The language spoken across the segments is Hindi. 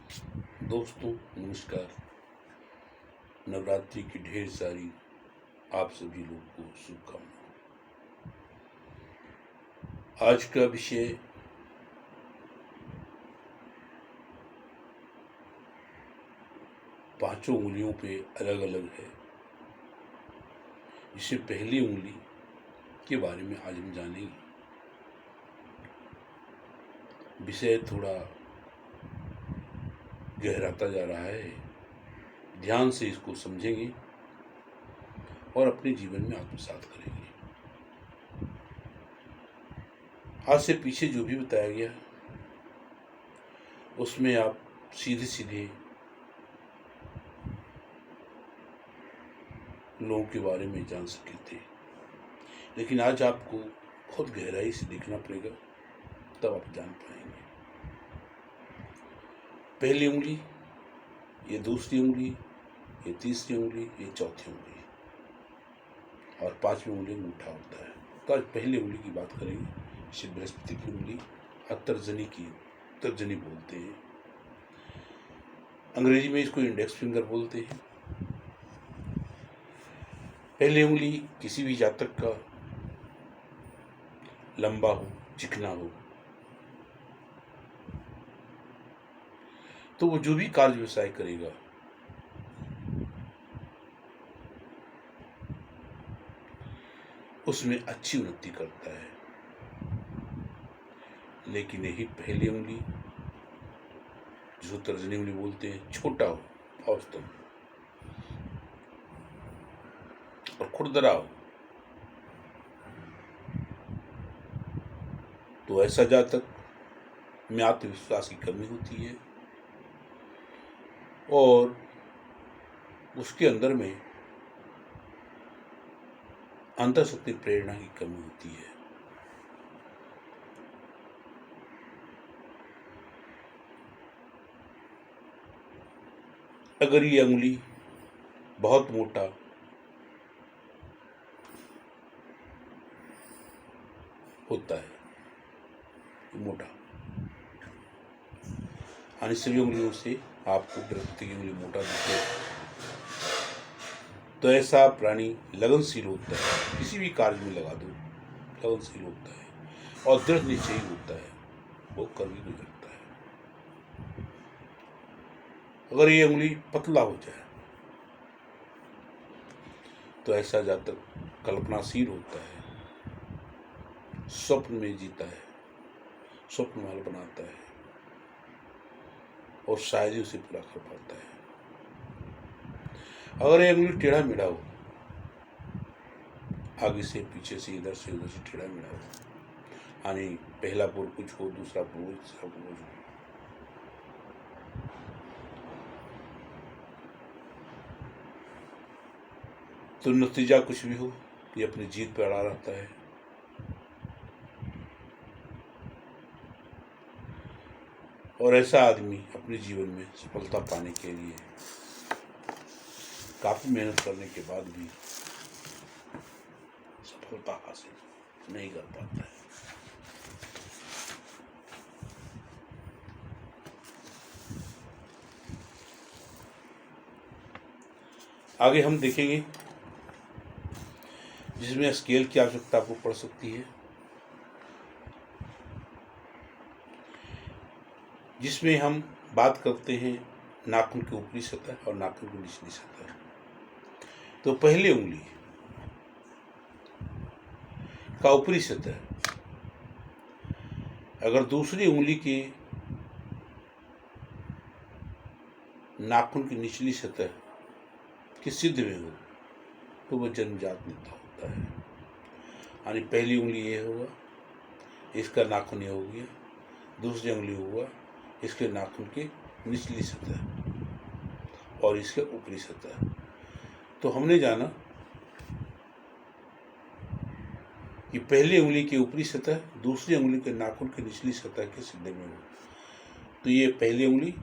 दोस्तों नमस्कार। नवरात्रि की ढेर सारी आप सभी लोग को शुभकामनाएं। आज का विषय पांचों उंगलियों पे अलग अलग है। इससे पहली उंगली के बारे में आज हम जानेंगे। विषय थोड़ा गहराता जा रहा है, ध्यान से इसको समझेंगे और अपने जीवन में आत्मसात करेंगे। आज से पीछे जो भी बताया गया उसमें आप सीधे सीधे लोगों के बारे में जान सके थे, लेकिन आज आपको बहुत गहराई से देखना पड़ेगा, तब आप जान पाएंगे। पहली उंगली, ये दूसरी उंगली, ये तीसरी उंगली, ये चौथी उंगली और पांचवी उंगली अंगूठा होता है। तो आज पहली उंगली की बात करेंगे। इसे बृहस्पति की उंगली तर्जनी बोलते हैं। अंग्रेजी में इसको इंडेक्स फिंगर बोलते हैं। पहली उंगली किसी भी जातक का लंबा हो, चिकना हो, तो वो जो भी कार्य व्यवसाय करेगा उसमें अच्छी उन्नति करता है। लेकिन यही पहली उंगली, जिसको तर्जनी उंगली बोलते हैं, छोटा हो, औसतन और खुरदरा हो, तो ऐसा जातक में आत्मविश्वास की कमी होती है और उसके अंदर में अंतर्शक्ति प्रेरणा की कमी होती है। अगर ये उंगली बहुत मोटा होता है, मोटा, यानी सभी उंगलियों से आपको बृहस्पति की उंगली मोटा दिखे, तो ऐसा प्राणी लगनशील होता है। किसी भी कार्य में लगा दो, लगनशील होता है और दृढ़ निश्चयी होता है, वो कर भी गुजरता है। अगर ये उंगली पतला हो जाए तो ऐसा जातक कल्पनाशील होता है, स्वप्न में जीता है, स्वप्न महल बनाता है और शायद ही उसे पूरा कर पाता है। अगर ये उंगली टेढ़ा मेढ़ा हो, आगे से पीछे से इधर से उधर से टेढ़ा मेढ़ा हो, यानी पहला पूर्व कुछ हो, दूसरा पूर्व, तीसरा पूर्व हो, तो नतीजा कुछ भी हो, ये अपनी जीत पर अड़ा रहता है। और ऐसा आदमी अपने जीवन में सफलता पाने के लिए काफी मेहनत करने के बाद भी सफलता हासिल नहीं कर पाता है। आगे हम देखेंगे जिसमें स्केल की आवश्यकता आपको पड़ सकती है, जिसमें हम बात करते हैं नाखून की ऊपरी सतह और नाखून की निचली सतह। तो पहली उंगली का ऊपरी सतह अगर दूसरी उंगली के नाखून की निचली सतह की सिद्ध में हो तो वह जन्मजात नेता होता है। यानी पहली उंगली ये होगा, इसका नाखून ये हो गया, दूसरी उंगली हुआ इसके नाखून की निचली सतह और इसके ऊपरी सतह। तो हमने जाना कि पहली उंगली की ऊपरी सतह दूसरी उंगली के नाखून की निचली सतह के सीधे में हो, तो ये पहली उंगली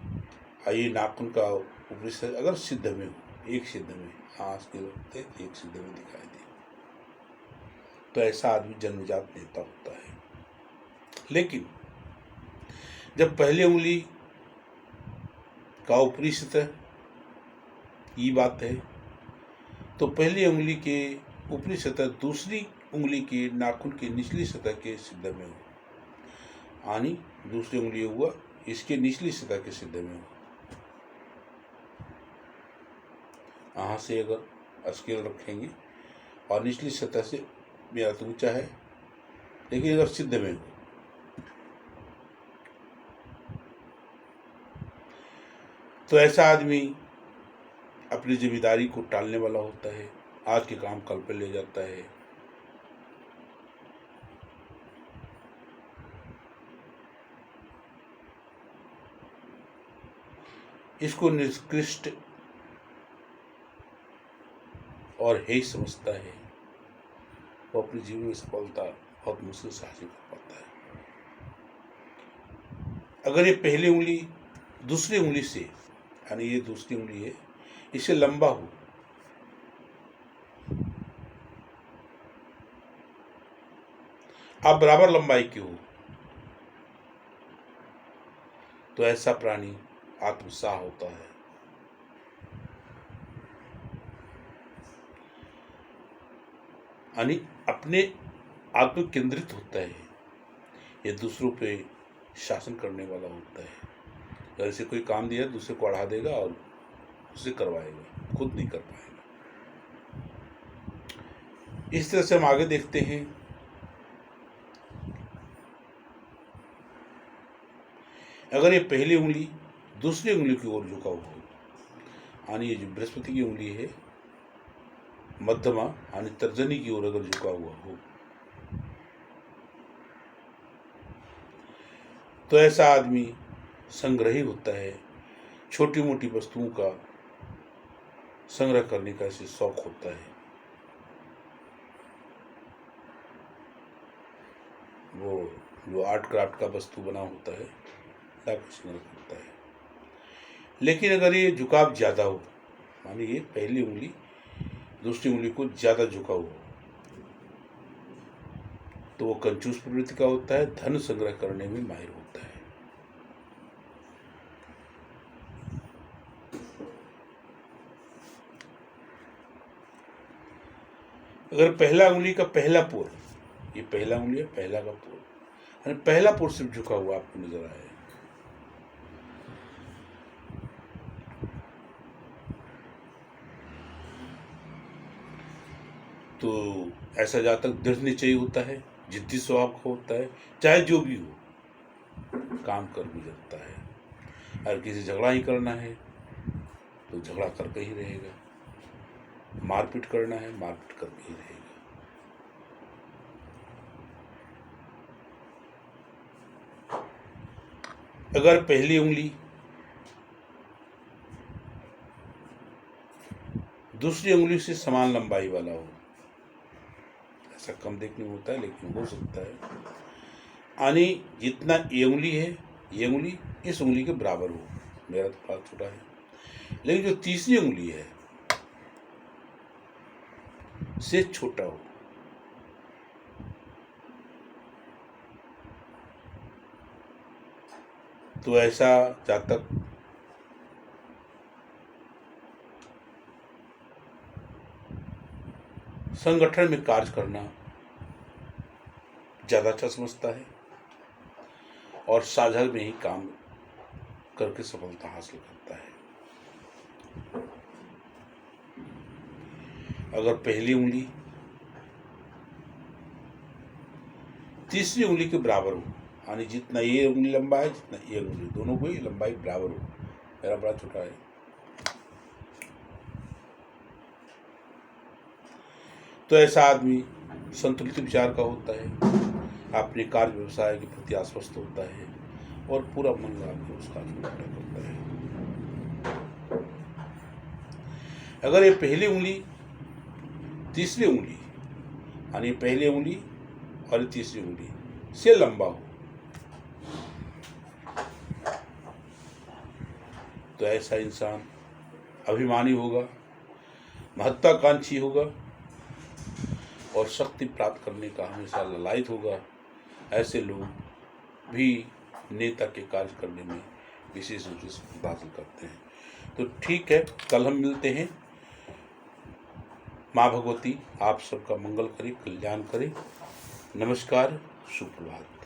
ये नाखून का ऊपरी सतह अगर सिद्ध में हो, एक सिद्ध में, हाथ के रखते एक सिद्ध में दिखाई दे, तो ऐसा आदमी जन्मजात नेता होता है। लेकिन जब पहली उंगली का ऊपरी सतह, ये बात है। तो पहली उंगली के ऊपरी सतह दूसरी उंगली के नाखून की निचली सतह के सीधे में हो, यानी दूसरी उंगली हुआ इसके निचली सतह के सीधे में हो। यहाँ से अगर स्केल रखेंगे और निचली सतह से मेरा तो ऊंचा है, लेकिन अगर सीधे में हो तो ऐसा आदमी अपनी जिम्मेदारी को टालने वाला होता है, आज के काम कल पे ले जाता है। इसको निकृष्ट और हेय समझता है, वो अपने जीवन में सफलता बहुत मुश्किल से हासिल कर पाता है। अगर ये पहली उंगली दूसरी उंगली से, यानी ये दूसरी उंगली है, इससे लंबा हो, आप बराबर लंबाई की हो, तो ऐसा प्राणी आत्मसाह होता है। यानी अपने आत्म केंद्रित होता है, ये दूसरों पे शासन करने वाला होता है। अगर इसे कोई काम दिया दूसरे को बढ़ा देगा और उसे करवाएगा, खुद नहीं कर पाएगा। इस तरह से हम आगे देखते हैं। अगर ये पहली उंगली दूसरी उंगली की ओर झुका हुआ हो, यानी ये जो बृहस्पति की उंगली है मध्यमा यानी तर्जनी की ओर अगर झुका हुआ हो, तो ऐसा आदमी संग्रही होता है। छोटी मोटी वस्तुओं का संग्रह करने का इसे शौक होता है। वो जो आर्ट क्राफ्ट का वस्तु बना होता है लाख संग्रह करता है। लेकिन अगर ये झुकाव ज्यादा हो, मानिए ये पहली उंगली दूसरी उंगली को ज्यादा झुका हुआ, तो वो कंजूस प्रवृत्ति का होता है, धन संग्रह करने में माहिर होता है। अगर पहला उंगली का पहला पोर, ये पहला उंगली है, पहला का पोर, यानी पहला पोर सिर्फ झुका हुआ आपको नजर आए, तो ऐसा जातक दृढ़ निश्चयी होता है, जिद्दी स्वभाव का होता है, चाहे जो भी हो काम कर गुजरता है। अगर किसी झगड़ा ही करना है तो झगड़ा करके ही रहेगा, मारपीट करना है मारपीट करके ही रहेगा। अगर पहली उंगली दूसरी उंगली से समान लंबाई वाला हो, ऐसा कम देखने में होता है लेकिन हो सकता है, यानी जितना ये उंगली है ये उंगली इस उंगली के बराबर हो, मेरा तो हाथ छोटा है, लेकिन जो तीसरी उंगली है से छोटा हो, तो ऐसा जातक संगठन में कार्य करना ज्यादा अच्छा समझता है और साझा में ही काम करके सफलता हासिल करता है। अगर पहली उंगली तीसरी उंगली के बराबर हो, यानी जितना ये उंगली लंबा है जितना ये उंगली, दोनों को लंबाई बराबर हो, मेरा बड़ा छोटा है, तो ऐसा आदमी संतुलित विचार का होता है, अपने कार्य व्यवसाय के प्रति आश्वस्त होता है और पूरा मन लगा के उस कार्य को पूरा करता है। अगर ये पहली उंगली तीसरी उंगली, यानी पहली उंगली और तीसरी उंगली से लंबा हो, तो ऐसा इंसान अभिमानी होगा, महत्वाकांक्षी होगा और शक्ति प्राप्त करने का हमेशा ललायत होगा। ऐसे लोग भी नेता के कार्य करने में विशेष रूप से सफलता हासिल करते हैं। तो ठीक है, कल हम मिलते हैं। माँ भगवती आप सबका मंगल करे, कल्याण करे। नमस्कार, सुप्रभात।